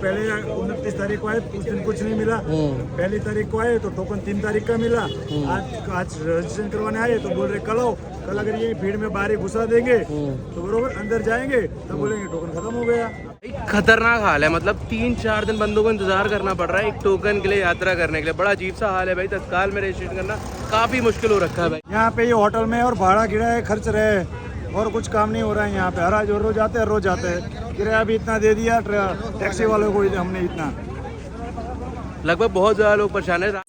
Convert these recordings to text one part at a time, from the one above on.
पहले 29 तारीख को आए उस दिन कुछ नहीं मिला, पहली तारीख को आए तो टोकन 3 तारीख का मिला। आज रजिस्ट्रेशन करवाने आए तो बोल रहे कल आओ, कल अगर ये भीड़ में बाहर घुसा देंगे तो बरोबर अंदर जाएंगे तब बोलेंगे टोकन खत्म हो गया। खतरनाक हाल है, मतलब 3-4 दिन बंदों को इंतजार करना पड़ रहा है एक टोकन के लिए, यात्रा करने के लिए। बड़ा अजीब सा हाल है भाई, तत्काल में रजिस्ट्रेशन करना काफी मुश्किल हो रखा है भाई। यहाँ पे ये होटल में और भाड़ा किराया खर्च रहे और कुछ काम नहीं हो रहा है यहाँ पे। हर रोज आते हैं रोज आते हैं, किराया भी इतना दे दिया टैक्सी वालों को हमने इतना। लगभग बहुत ज्यादा लोग परेशान है।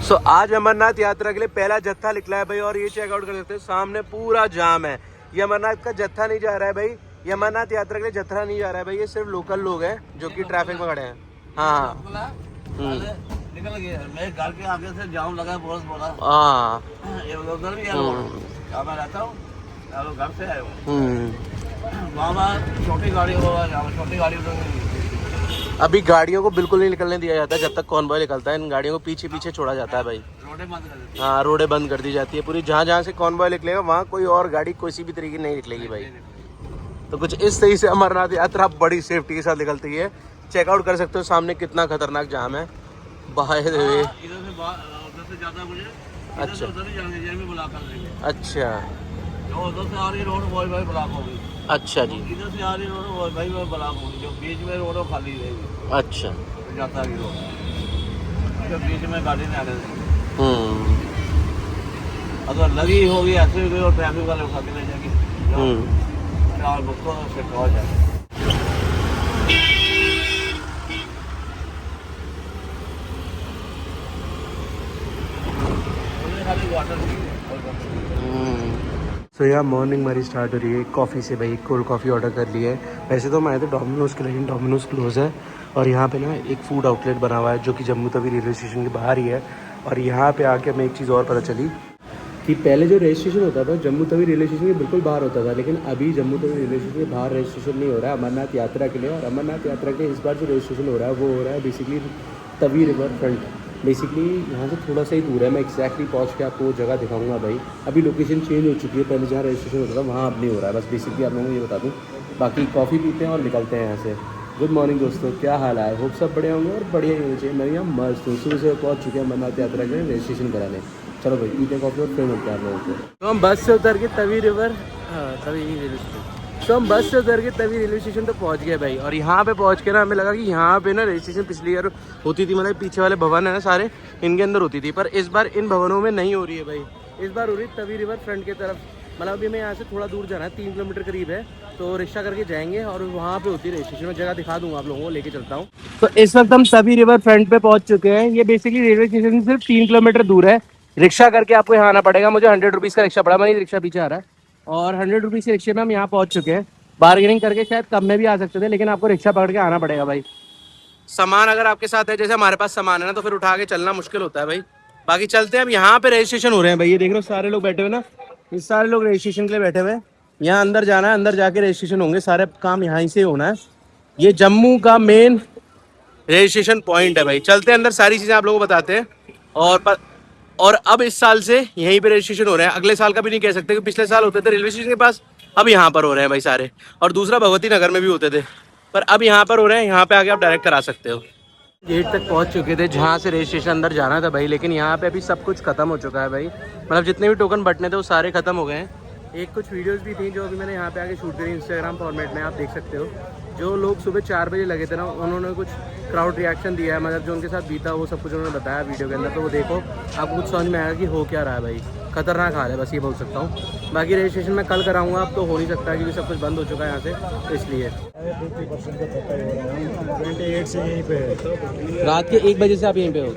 सो आज अमरनाथ यात्रा के लिए पहला जत्था निकला है भाई, और ये चेकआउट कर सकते हैं, सामने पूरा जाम है। ये अमरनाथ का जत्था नहीं जा रहा है भाई, ये अमरनाथ यात्रा के लिए जत्था नहीं जा रहा है भाई, ये सिर्फ लोकल लोग हैं जो कि ट्रैफिक में खड़े हैं। हाँ निकल गया, मेरे घर के आगे से जाम लगा, बहुत बोला हाँ ये उधर भी है। मैं रहता हूँ घर से आए हो वहाँ छोटी गाड़ी होगा, छोटी गाड़ी अभी गाड़ियों को बिल्कुल नहीं निकलने दिया जाता जब तक कॉन्वॉय निकलता है। इन गाड़ियों को पीछे पीछे छोड़ा जाता है भाई। रोडें बंद कर देती हाँ, रोडें बंद कर दी जाती है पूरी। जहाँ जहाँ से कॉन्वॉय निकलेगा वहाँ कोई और गाड़ी किसी भी तरीके नहीं निकलेगी भाई। तो कुछ इस तरीके से अमरनाथ यात्रा बड़ी सेफ्टी के साथ निकलती है। चेकआउट कर सकते हो सामने कितना खतरनाक जाम है बाहर। इधर से ज़्यादा मुझे अच्छा उधर ही जाएंगे, जेल में ब्लॉक कर देंगे। अच्छा जो उधर से आ रही रोड वो भाई ब्लॉक होगी। अच्छा जी, इधर से आ रही रोड वो भाई वो ब्लॉक होगी, जो बीच में रोड खाली रहेगी। अच्छा जाता की रोड जो बीच में गाड़ी नहीं आने देंगे। अगर लगी होगी ऐसे भी और ट्रैफिक वाले उठा के ले जाएगी, चार बुक से हो जाए। तो यहाँ मॉर्निंग हमारी स्टार्ट हो रही है कॉफ़ी से भाई। कोल्ड कॉफ़ी ऑर्डर कर लिया है। वैसे तो हम आए थे डोमिनोज़ के, लेकिन डोमिनोज़ क्लोज़ है। और यहाँ पे ना एक फ़ूड आउटलेट बना हुआ है जो कि जम्मू तवी रेलवे स्टेशन के बाहर ही है। और यहाँ पे आके हमें एक चीज़ और पता चली कि पहले जो रजिस्ट्रेशन होता था जम्मू तवी रेलवे स्टेशन के बिल्कुल बाहर होता था, लेकिन अभी जम्मू तवी रेलवे स्टेशन के बाहर रजिस्ट्रेशन नहीं हो रहा है अमरनाथ यात्रा के लिए। और अमरनाथ यात्रा के इस बार जो रजिस्ट्रेशन हो रहा है वो हो रहा है basically Tawi river front. Basically यहाँ से थोड़ा सा ही दूर है। मैं एक्जैक्टली पहुँच के आपको वो जगह दिखाऊंगा भाई। अभी लोकेशन चेंज हो चुकी है, पहले जहाँ रजिस्ट्रेशन होता था वहाँ अब नहीं हो रहा है। बस बेसिकली आप लोगों को ये बता दूँ। बाकी कॉफ़ी पीते हैं और निकलते हैं यहाँ से। गुड मॉर्निंग दोस्तों, क्या हाल है? होप सब बढ़िया होंगे और बढ़िया ही होने चाहिए। मैं यहाँ मस्त हूँ, सुबह से पहुँच चुके हैं अमरनाथ यात्रा के लिए रजिस्ट्रेशन कराने। चलो भाई पीते कॉफ़ी और फिर मिलते हैं आप लोगों को। तो हम बस से उतर के Tawi river Tawi railway station हम बस से उतर के तवी रेलवे स्टेशन तो पहुंच गए भाई। और यहाँ पे पहुंच के ना हमें लगा कि यहाँ पे ना रजिस्ट्रेशन पिछली ईयर होती थी, मतलब पीछे वाले भवन है ना सारे इनके अंदर होती थी, पर इस बार इन भवनों में नहीं हो रही है भाई। इस बार हो रही है तवी रिवर फ्रंट की तरफ। मतलब अभी हमें यहाँ से थोड़ा दूर जाना है, 3 किलोमीटर करीब है, तो रिक्शा करके जाएंगे और वहाँ पे होती है रजिस्ट्रेशन। में जगह दिखा दूंगा आप लोगों को, लेके चलता हूँ। तो इस वक्त हम तवी रिवर फ्रंट पे पहुँच चुके हैं। ये बेसिकली रेलवे स्टेशन से सिर्फ 3 किलोमीटर दूर है। रिक्शा करके आपको यहाँ आना पड़ेगा। मुझे 100 रुपीज़ का रिक्शा पड़ा, मैं रिक्शा पीछे आ रहा है। और 100 रुपीज़ के रिक्शे में हम यहाँ पहुँच चुके हैं। बार्गेनिंग करके शायद कम में भी आ सकते थे, लेकिन आपको रिक्शा पकड़ के आना पड़ेगा भाई। सामान अगर आपके साथ है, जैसे हमारे पास सामान है ना, तो फिर उठा के चलना मुश्किल होता है भाई। बाकी चलते हैं। अब यहाँ पे रजिस्ट्रेशन हो रहे हैं भाई, ये देख रहे हो सारे लोग बैठे हुए ना, ये सारे लोग रजिस्ट्रेशन के लिए बैठे हुए हैं। यहाँ अंदर जाना है, अंदर जाके रजिस्ट्रेशन होंगे, सारे काम यहाँ से होना है। ये जम्मू का मेन रजिस्ट्रेशन पॉइंट है भाई। चलते हैं अंदर, सारी चीज़ें आप लोगों को बताते हैं। और अब इस साल से यहीं पे रजिस्ट्रेशन हो रहे हैं। अगले साल का भी नहीं कह सकते कि पिछले साल होते थे रेलवे स्टेशन के पास, अब यहाँ पर हो रहे हैं भाई सारे। और दूसरा भगवती नगर में भी होते थे, पर अब यहाँ पर हो रहे हैं। यहाँ पे आके आप डायरेक्ट करा सकते हो। गेट तक पहुँच चुके थे जहाँ से रजिस्ट्रेशन अंदर जाना था भाई, लेकिन यहाँ पे अभी सब कुछ खत्म हो चुका है भाई। मतलब जितने भी टोकन बटने थे वो सारे खत्म हो गए हैं। एक कुछ वीडियोस भी थी जो अभी मैंने यहाँ पे आके शूट करी इंस्टाग्राम फॉर्मेट में, आप देख सकते हो। जो लोग सुबह 4 बजे लगे थे ना, उन्होंने कुछ क्राउड रिएक्शन दिया है, मतलब जो उनके साथ बीता वो सब कुछ उन्होंने बताया वीडियो के अंदर। तो वो देखो, आपको कुछ समझ में आएगा कि हो क्या रहा है भाई। खतरनाक हाल है, बस ये बोल सकता हूँ। बाकी रजिस्ट्रेशन मैं कल कराऊंगा, अब तो हो नहीं सकता क्योंकि सब कुछ बंद हो चुका है यहाँ से, तो इसलिए 28 से यहीं पे है। रात के 1 बजे से आप यहीं पे हो?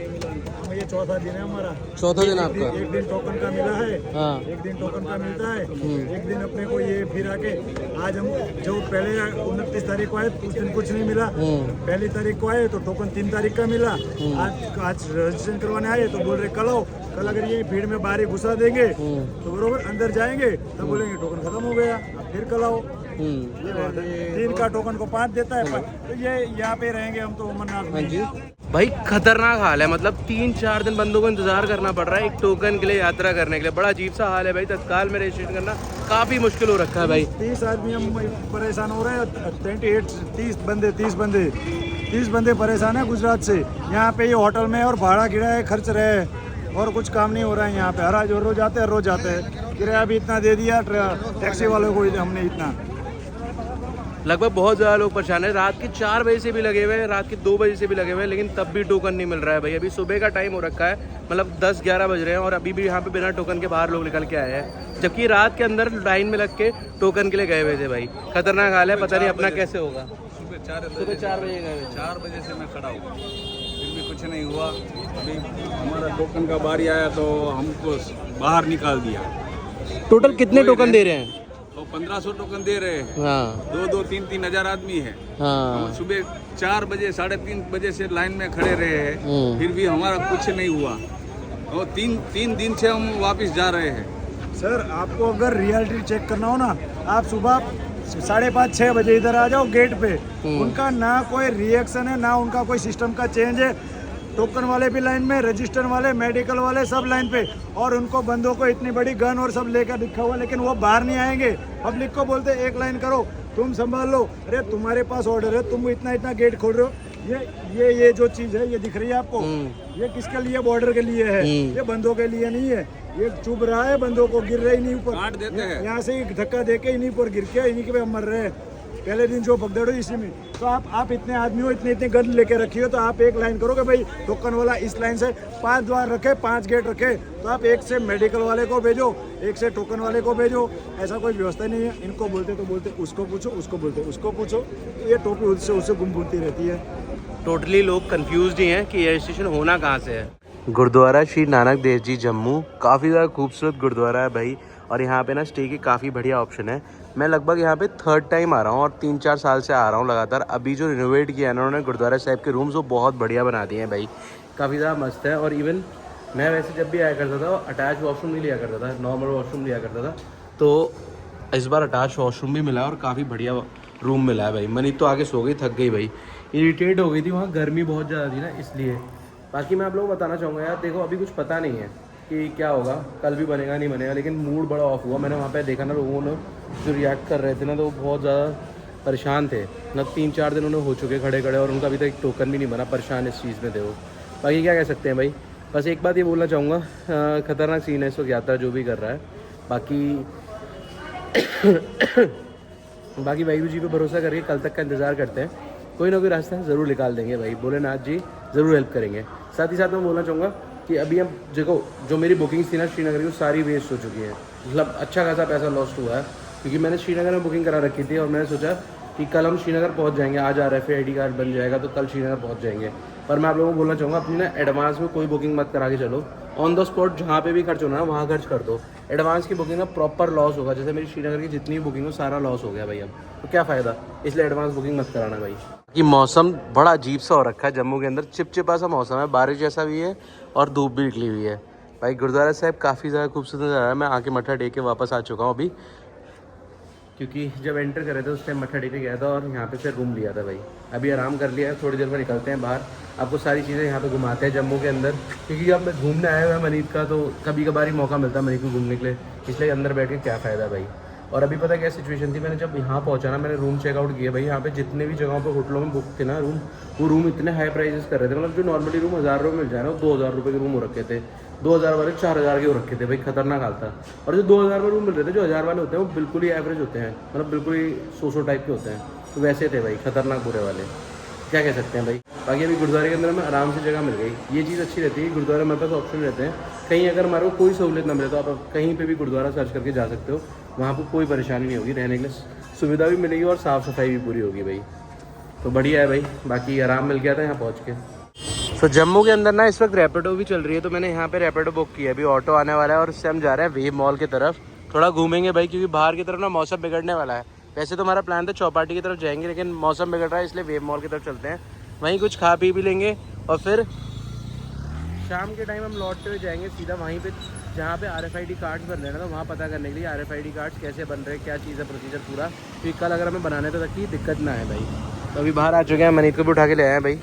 ये चौथा दिन है हमारा। चौथा दिन आपका? एक दिन टोकन का मिला है, हाँ। एक दिन टोकन का मिलता है, एक दिन अपने को ये फिर आके आज हम जो पहले 29 तारीख को आए उस दिन कुछ नहीं मिला, पहली तारीख को आए तो टोकन 3 तारीख का मिला। आज रजिस्ट्रेशन करवाने आए तो बोल रहे कल आओ, कल अगर ये भीड़ में बाहर घुसा देंगे तो बरोबर अंदर जाएंगे तब बोलेंगे टोकन खत्म हो गया, फिर कल आओ। 3 का टोकन को 5 देता है। तो ये यहाँ पे रहेंगे हम तो अमरनाथ में। भाई खतरनाक हाल है, मतलब 3-4 दिन बंदों को इंतजार करना पड़ रहा है एक टोकन के लिए, यात्रा करने के लिए। बड़ा अजीब सा हाल है भाई। तत्काल में रजिस्ट्रेशन करना काफ़ी मुश्किल हो रखा है भाई। 30 आदमी हम परेशान हो रहे हैं। 30 बंदे परेशान है गुजरात से। यहाँ पे ये होटल में और भाड़ा किराया खर्च रहे हैं और कुछ काम नहीं हो रहा है यहाँ पे। हर रोज आते हैं। किराया भी इतना दे दिया टैक्सी वालों को हमने इतना। लगभग बहुत ज़्यादा लोग परेशान है। रात के 4 बजे से भी लगे हुए हैं, रात के 2 बजे से भी लगे हुए हैं, लेकिन तब भी टोकन नहीं मिल रहा है भाई। अभी सुबह का टाइम हो रखा है, मतलब 10-11 बज रहे हैं और अभी भी यहाँ पे बिना टोकन के बाहर लोग निकल के आए हैं, जबकि रात के अंदर लाइन में लग के टोकन के लिए गए हुए थे भाई। खतरनाक हाल है, पता नहीं अपना कैसे होगा। सुबह 4 बजे गए, 4 बजे से मैं खड़ा हूँ, फिर भी कुछ नहीं हुआ। अभी हमारा टोकन का बारी आया तो हमको बाहर निकाल दिया। टोटल कितने टोकन दे रहे हैं? तो 1500 टोकन दे रहे हैं। हाँ 2-3 हज़ार आदमी है। हाँ। सुबह 4 बजे 3:30 बजे से लाइन में खड़े रहे हैं, फिर भी हमारा कुछ नहीं हुआ और 3 दिन से हम वापस जा रहे हैं। सर आपको अगर रियलिटी चेक करना हो ना, आप सुबह 5:30-6 बजे इधर आ जाओ गेट पे। उनका ना कोई रिएक्शन है, ना उनका कोई सिस्टम का चेंज है। टोकन वाले भी लाइन में, रजिस्टर वाले, मेडिकल वाले सब लाइन पे, और उनको बंदों को इतनी बड़ी गन और सब लेकर दिखा हुआ, लेकिन वो बाहर नहीं आएंगे। पब्लिक को बोलते एक लाइन करो, तुम संभाल लो। अरे तुम्हारे पास ऑर्डर है, तुम इतना गेट खोल रहे हो। ये जो चीज है ये दिख रही है आपको, ये किसके लिए? बॉर्डर के लिए है, ये बंदों के लिए नहीं है। ये चुभ रहा है बंदों को, गिर रहे ही नहीं ऊपर, काट देते हैं। यहाँ से धक्का दे के इन्हीं पर गिर के इन्हीं के मर रहे हैं। पहले दिन जो भगदड़ हो इसी में। तो आप इतने आदमी हो, इतने गन लेके रखी हो, तो आप एक लाइन करोगे भाई। टोकन वाला इस लाइन से 5 द्वार रखे, 5 गेट रखे, तो आप एक से मेडिकल वाले को भेजो, एक से टोकन वाले को भेजो। ऐसा कोई व्यवस्था नहीं है। इनको बोलते तो बोलते उसको पूछो, उसको बोलते उसको पूछो। ये टोपी उससे गुम बोलती रहती है। टोटली लोग कंफ्यूज ही हैं कि ये स्टेशन होना कहाँ से है। गुरुद्वारा श्री नानक देव जी जम्मू, काफ़ी ज़्यादा खूबसूरत गुरुद्वारा है भाई। और यहाँ पे ना स्टे की काफ़ी बढ़िया ऑप्शन है। मैं लगभग यहाँ पे 3rd टाइम आ रहा हूँ और 3-4 साल से आ रहा हूँ लगातार। अभी जो रिनोवेट किया है ना उन्होंने गुरुद्वारा साहिब के रूम्स, वो बहुत बढ़िया बना दिए हैं भाई, काफ़ी ज़्यादा मस्त है। और इवन मैं वैसे जब भी आया करता था अटैच वॉशरूम नहीं लिया करता था, नॉर्मल वॉशरूम लिया करता था, तो इस बार अटैच वॉशरूम भी मिला और काफ़ी बढ़िया रूम मिला है भाई। मनी तो आगे सो गई, थक गई भाई, इरिटेट हो गई थी, वहाँ गर्मी बहुत ज़्यादा थी ना इसलिए। बाकी मैं आप लोगों को बताना चाहूँगा यार, देखो अभी कुछ पता नहीं है कि क्या होगा, कल भी बनेगा नहीं बनेगा, लेकिन मूड बड़ा ऑफ हुआ। मैंने वहाँ पे देखा ना लोगों ने जो रिएक्ट कर रहे थे ना, तो वो बहुत ज़्यादा परेशान थे। मतलब 3-4 दिन उन्हें हो चुके खड़े और उनका अभी तक एक टोकन भी नहीं बना, परेशान इस चीज़ में थे वो। बाकी क्या कह सकते हैं भाई, बस एक बात ये बोलना चाहूँगा, ख़तरनाक सीन है इस वक्त यात्रा जो भी कर रहा है। बाकी वाहिगुरु जी पे भरोसा करके कल तक का इंतज़ार करते हैं, कोई ना कोई रास्ता ज़रूर निकाल देंगे भाई। भोलेनाथ जी ज़रूर हेल्प करेंगे। साथ ही साथ मैं बोलना चाहूँगा कि अभी हम जो मेरी बुकिंग्स थी ना श्रीनगर की, वो सारी वेस्ट हो चुकी है। मतलब अच्छा खासा पैसा लॉस्ट हुआ है, क्योंकि मैंने श्रीनगर में बुकिंग करा रखी थी और मैंने सोचा कि कल हम श्रीनगर पहुंच जाएंगे, आज RFID कार्ड बन जाएगा तो कल श्रीनगर पहुंच जाएंगे। पर मैं आप लोगों को बोलना चाहूँगा, अपनी ना एडवांस में कोई बुकिंग मत करा के चलो। ऑन द स्पॉट जहाँ पे भी खर्च होना है वहाँ खर्च कर दो। एडवांस की बुकिंग ना प्रॉपर लॉस होगा। जैसे मेरी श्रीनगर की जितनी भी बुकिंग हो सारा लॉस हो गया भाई अब, तो क्या फ़ायदा, इसलिए एडवांस बुकिंग मत कराना भाई। कि मौसम बड़ा अजीब सा हो रखा है जम्मू के अंदर, चिपचिपा सा मौसम है, बारिश जैसा भी है और धूप भी निकली हुई है भाई। गुरुद्वारा साहिब काफ़ी ज़्यादा खूबसूरत नज़र आ रहा है। मैं आके मत्था टेक के वापस आ चुका हूँ अभी, क्योंकि जब एंटर कर रहे थे उस टाइम मत्था टेक के गया था और यहाँ पे फिर रूम लिया था भाई। अभी आराम कर लिया है, थोड़ी देर में निकलते हैं बाहर, आपको सारी चीज़ें यहाँ पे घुमाते हैं जम्मू के अंदर। क्योंकि अब मैं घूमने आया हुआ है मनीत का, तो कभी कभार ही मौका मिलता है मनीत को घूमने के लिए, इसलिए अंदर बैठ के क्या फ़ायदा भाई। और अभी पता क्या सिचुएशन थी, मैंने जब यहाँ पहुँचा ना, मैंने रूम चेकआउट किया भाई। यहाँ पे जितने भी जगहों पे होटलों में बुक थे ना रूम, वो रूम इतने हाई प्राइजेस कर रहे थे। मतलब जो नॉर्मली रूम 1000 रुपये मिल जाए ना, वो 2000 रुपये के रूम हो रखे थे, 2000 वाले 4000 के हो रखे थे भाई। खतरनाक हाल था। और जो 2000 में रूम मिल रहे थे, जो 1000 वाले होते हैं वो बिल्कुल ही एवरेज होते हैं, मतलब बिल्कुल ही सो टाइप के होते हैं, तो वैसे थे भाई, खतरनाक बुरे वाले, क्या कह सकते हैं भाई। बाकी अभी गुरुद्वारे के अंदर में आराम से जगह मिल गई, ये चीज़ अच्छी रहती है। गुरुद्वारे में हमारे पास ऑप्शन रहते हैं, कहीं अगर हमारे को कोई सहूलियत ना मिले तो आप कहीं पे भी गुरुद्वारा सर्च करके जा सकते हो, वहाँ पर कोई परेशानी नहीं होगी, रहने के लिए सुविधा भी मिलेगी और साफ़ सफाई भी पूरी होगी भाई। तो बढ़िया है भाई, बाकी आराम मिल गया था यहाँ पहुँच के। तो जम्मू के अंदर ना इस वक्त रैपिडो भी चल रही है, तो मैंने यहाँ पे रैपिडो बुक किया। अभी ऑटो आने वाला है और उससे हम जा रहे हैं वेव मॉल की तरफ, थोड़ा घूमेंगे भाई, क्योंकि बाहर की तरफ ना मौसम बिगड़ने वाला है। वैसे तो हमारा प्लान था चौपाटी की तरफ जाएंगे, लेकिन मौसम बिगड़ रहा है, इसलिए वेव मॉल की तरफ चलते हैं। वहीं कुछ खा पी भी लेंगे और फिर शाम के टाइम हम लौटते हुए जाएंगे सीधा वहीं पे जहाँ पे RFID कार्ड्स बन रहे हैं ना, तो वहाँ पता करने के लिए RFID कार्ड्स कैसे बन रहे हैं, क्या चीज़ है, प्रोसीजर पूरा, क्योंकि कल अगर हमें बनाने तो ताकि दिक्कत ना आए भाई। तो अभी बाहर आ चुके हैं, मनीत को भी उठा के ले आए हैं भाई।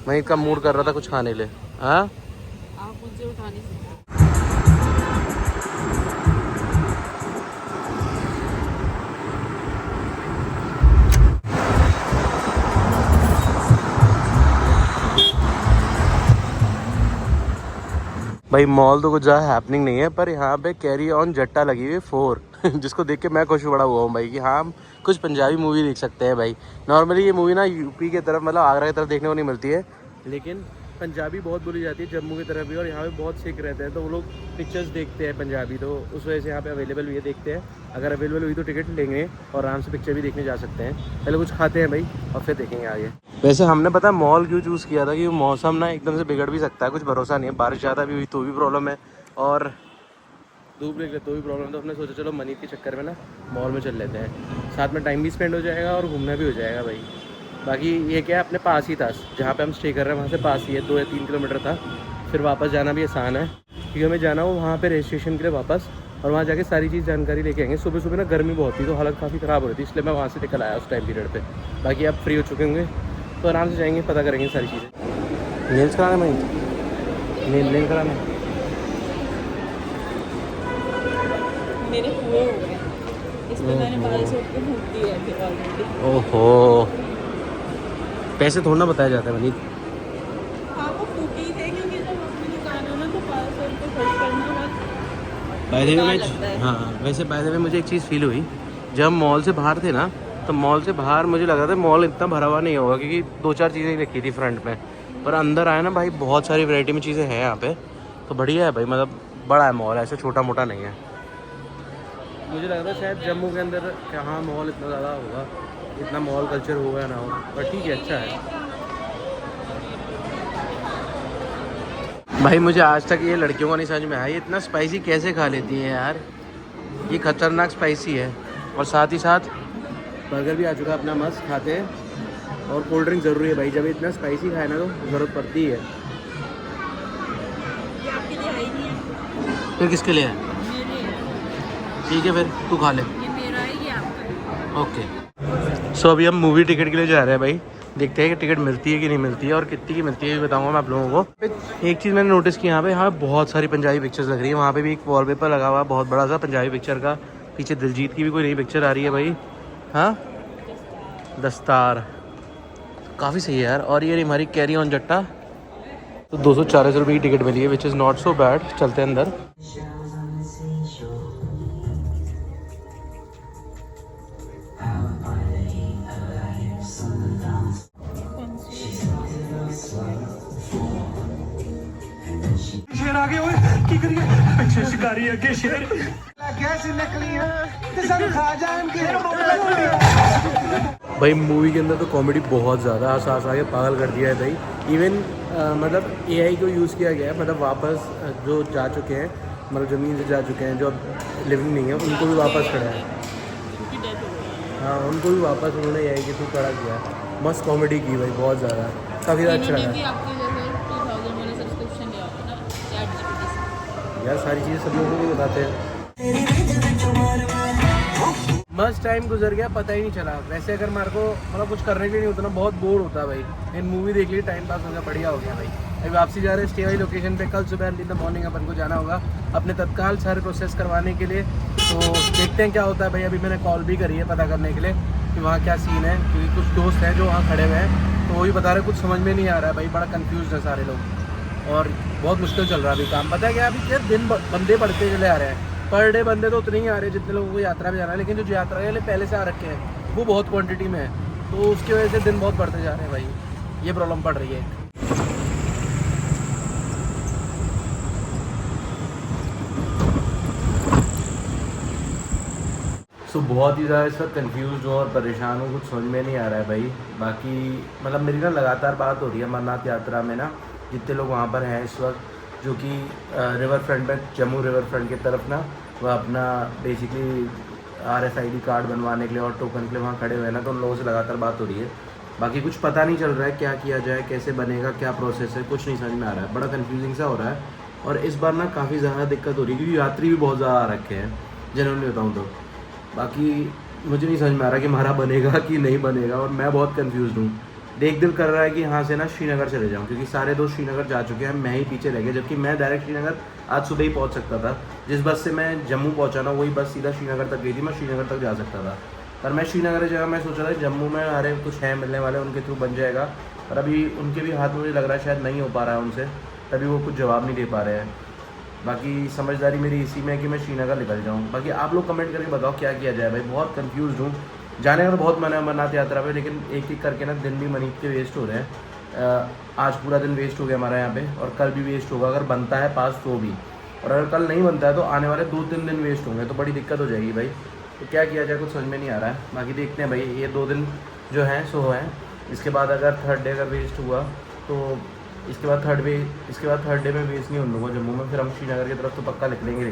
मनीत का मूड कर रहा था कुछ खाने के लिए। हाँ आप मुझे उठा नहीं सकते। भाई मॉल तो कुछ ज़्यादा हैपनिंग नहीं है, पर यहाँ पे कैरी ऑन जट्टा लगी हुई है 4 जिसको देख के मैं खुश बड़ा हुआ हूँ भाई कि हाँ हम कुछ पंजाबी मूवी देख सकते हैं भाई। नॉर्मली ये मूवी ना यूपी की तरफ मतलब आगरा की तरफ देखने को नहीं मिलती है, लेकिन पंजाबी बहुत बोली जाती है जम्मू की तरफ भी, और यहाँ पे बहुत सिख रहते हैं तो वो लोग पिक्चर्स देखते हैं पंजाबी, तो उस वजह से यहाँ पे अवेलेबल भी है, देखते हैं। अगर अवेलेबल हुई तो टिकट लेंगे और आराम से पिक्चर भी देखने जा सकते हैं। पहले कुछ खाते हैं भाई और फिर देखेंगे आगे। वैसे हमने पता है मॉल क्यों चूज़ किया था कि मौसम ना एकदम से बिगड़ भी सकता है, कुछ भरोसा नहीं है, बारिश ज़्यादा भी हुई तो भी प्रॉब्लम है और धूप निकले तो भी प्रॉब्लम है। तो हमने सोचा चलो मनी के चक्कर में ना मॉल में चल लेते हैं, साथ में टाइम भी स्पेंड हो जाएगा और घूमना भी हो जाएगा भाई। बाकी ये क्या है अपने पास ही था, जहाँ पे हम स्टे कर रहे हैं वहाँ से पास ही है, 2 या 3 किलोमीटर था। फिर वापस जाना भी आसान है क्योंकि हमें जाना हो वहाँ पे रजिस्ट्रेशन के लिए वापस, और वहाँ जाके सारी चीज़ जानकारी लेके आएंगे। सुबह सुबह ना गर्मी बहुत थी तो हालत काफ़ी ख़राब हो रही थी, इसलिए मैं वहाँ से निकल आया उस टाइम पीरियड पे। बाकी आप फ्री हो चुके होंगे तो आराम से जाएंगे, पता करेंगे सारी चीज़ें। नेल्स कराना भाई, नेल कराना मेरे हुए हो गए, इसमें मैंने 1200 रुपये फूक दिए थे ऑलरेडी। ओहो, पैसे थोड़ा ना बताया जाता है मनीत। हाँ वो फूके ही थे क्योंकि जब अपनी दुकान हो ना तो 1200 रुपये खर्च करना बहुत बाय द वे बेकार लगता है। हाँ वैसे बाय द वे मुझे एक चीज़ फील हुई जब हम मॉल से बाहर थे ना, तो मॉल से बाहर मुझे लगा था मॉल इतना भरा हुआ नहीं होगा क्योंकि 2-4 चीज़ें ही रखी थी फ्रंट में, पर अंदर आया ना भाई बहुत सारी वैरायटी में चीज़ें हैं यहाँ पे, तो बढ़िया है भाई, मतलब बड़ा है मॉल, ऐसे छोटा मोटा नहीं है। मुझे लग रहा था शायद जम्मू के अंदर कहाँ मॉल इतना ज़्यादा होगा, इतना मॉल कल्चर होगा या ना हो, पर ठीक है अच्छा है भाई। मुझे आज तक ये लड़कियों का नहीं समझ में आया ये इतना स्पाइसी कैसे खा लेती हैं यार, ये खतरनाक स्पाइसी है। और साथ ही साथ बर्गर भी आ चुका है अपना, मस्त खाते हैं। और कोल्ड ड्रिंक ज़रूरी है भाई, जब इतना स्पाइसी खाए ना तो ज़रूरत पड़ती है। ये आपके लिए आई नहीं है, फिर किसके लिए है? मेरे है। ठीक है फिर तू खा ले। ये मेरा है, ये आपका है। ओके सो अभी हम मूवी टिकट के लिए जा रहे हैं भाई, देखते हैं कि टिकट मिलती है कि नहीं मिलती है और कितनी की मिलती है, ये बताऊंगा मैं आप लोगों को। एक चीज़ मैंने नोटिस की यहाँ पे बहुत सारी पंजाबी पिक्चर्स लग रही है। वहाँ पे भी एक वॉलपेपर लगा हुआ है बहुत बड़ा सा पंजाबी पिक्चर का, पीछे दिलजीत की भी कोई नई पिक्चर आ रही है भाई। हाँ दस्तार काफ़ी सही है यार। और ये हमारी कैरी ऑन जट्टा, तो 240 रुपये की टिकट मिली है which is not so bad. चलते हैं अंदर। शेर आगे हुए की करिए पीछे शिकारी अगे शेर भाई मूवी के अंदर तो कॉमेडी बहुत ज़्यादा हंस के पागल कर दिया है भाई। इवन मतलब एआई को यूज़ किया गया है, मतलब वापस जो जा चुके हैं मतलब ज़मीन से जा चुके हैं जो अब लिविंग नहीं है उनको भी वापस खड़ा है। उनकी डेथ हो गई। हाँ उनको भी वापस उन्होंने एआई के थ्रू खड़ा किया। मस्त कॉमेडी की भाई, बहुत ज़्यादा, काफ़ी ज़्यादा अच्छा इन्होंने लगा भी आपके जैसे 2000 वाला सब्सक्रिप्शन लिया होगा ना ChatGPT से। यार। सारी चीज़ें सब लोगों को बताते हैं। मस्त टाइम गुजर गया, पता ही नहीं चला। वैसे अगर मेरे को मतलब कुछ करने के लिए नहीं होता ना, बहुत बोर होता है भाई, लेकिन मूवी देख ली टाइम पास हो गया, बढ़िया हो गया भाई। अभी वापसी जा रहे हैं स्टे वाली लोकेशन पे, कल सुबह इन द मॉर्निंग अपन को जाना होगा अपने तत्काल सारे प्रोसेस करवाने के लिए। तो देखते हैं क्या होता है भाई। अभी मैंने कॉल भी करी है पता करने के लिए कि वहाँ क्या सीन है, क्योंकि कुछ दोस्त हैं जो वहाँ खड़े हुए हैं तो वही बता रहे कुछ समझ में नहीं आ रहा है भाई, बड़ा कन्फ्यूज है सारे लोग और बहुत मुश्किल चल रहा है अभी काम। पता है क्या, अभी क्या दिन बंदे बढ़ते चले आ रहे हैं, पर डे बंदे तो उतने ही आ रहे हैं जितने लोगों को यात्रा में जाना है, लेकिन जो यात्रा के लिए पहले से आ रखे हैं वो बहुत क्वांटिटी में है, तो उसकी वजह से दिन बहुत बढ़ते जा रहे हैं भाई, ये प्रॉब्लम पड़ रही है। सो बहुत ही ज़्यादा इस वक्त कन्फ्यूज हूँ और परेशान हूँ, कुछ समझ में नहीं आ रहा है भाई। बाकी मतलब मेरी ना लगातार बात हो रही है अमरनाथ यात्रा में ना, जितने लोग वहाँ पर हैं इस वक्त जो कि रिवर फ्रंट में, जम्मू रिवर फ्रंट की तरफ ना, वह अपना बेसिकली RFID कार्ड बनवाने के लिए और टोकन के लिए वहाँ खड़े हुए हैं ना, तो उन लोगों से लगातार बात हो रही है। बाकी कुछ पता नहीं चल रहा है क्या किया जाए, कैसे बनेगा, क्या प्रोसेस है, कुछ नहीं समझ में आ रहा है, बड़ा कन्फ्यूजिंग सा हो रहा है। और इस बार ना काफ़ी ज़्यादा दिक्कत हो रही है क्योंकि यात्री भी बहुत ज़्यादा आ रखे हैं जनरली बताऊँ तो। बाकी मुझे नहीं समझ में आ रहा कि हमारा बनेगा कि नहीं बनेगा, और मैं बहुत कन्फ्यूज़ हूँ। देख दिल कर रहा है कि यहाँ से ना श्रीनगर चले जाऊँ, क्योंकि सारे दोस्त श्रीनगर जा चुके हैं, मैं ही पीछे रह गया, जबकि मैं डायरेक्ट श्रीनगर आज सुबह ही पहुँच सकता था। जिस बस से मैं जम्मू पहुँचा ना वही बस सीधा श्रीनगर तक गई थी, मैं श्रीनगर तक जा सकता था। पर मैं श्रीनगर जगह मैं सोचा था जम्मू में आ रहे कुछ हैं मिलने वाले, उनके थ्रू बन जाएगा, पर अभी उनके भी हाथ में मुझे लग रहा है शायद नहीं हो पा रहा है उनसे, तभी वो कुछ जवाब नहीं दे पा रहे हैं। बाकी समझदारी मेरी इसी में है कि मैं श्रीनगर निकल जाऊँ। बाकी आप लोग कमेंट करके बताओ क्या किया जाए भाई, बहुत कंफ्यूज हूँ। जाने का तो बहुत मन है अमरनाथ यात्रा पे, लेकिन एक एक करके ना दिन भी मनीत के वेस्ट हो रहे हैं। आज पूरा दिन वेस्ट हो गया हमारा यहाँ पे, और कल भी वेस्ट होगा अगर बनता है पास तो भी, और अगर कल नहीं बनता है तो आने वाले 2-3 दिन वेस्ट होंगे, तो बड़ी दिक्कत हो जाएगी भाई। तो क्या किया जाए कुछ समझ में नहीं आ रहा है। बाकी देखते हैं भाई, ये 2 दिन जो हैं सो हैं, इसके बाद अगर थर्ड डे अगर वेस्ट हुआ तो इसके बाद थर्ड डे में वेस्ट नहीं होने दूँगा जम्मू में, फिर हम श्रीनगर की तरफ तो पक्का निकलेंगे।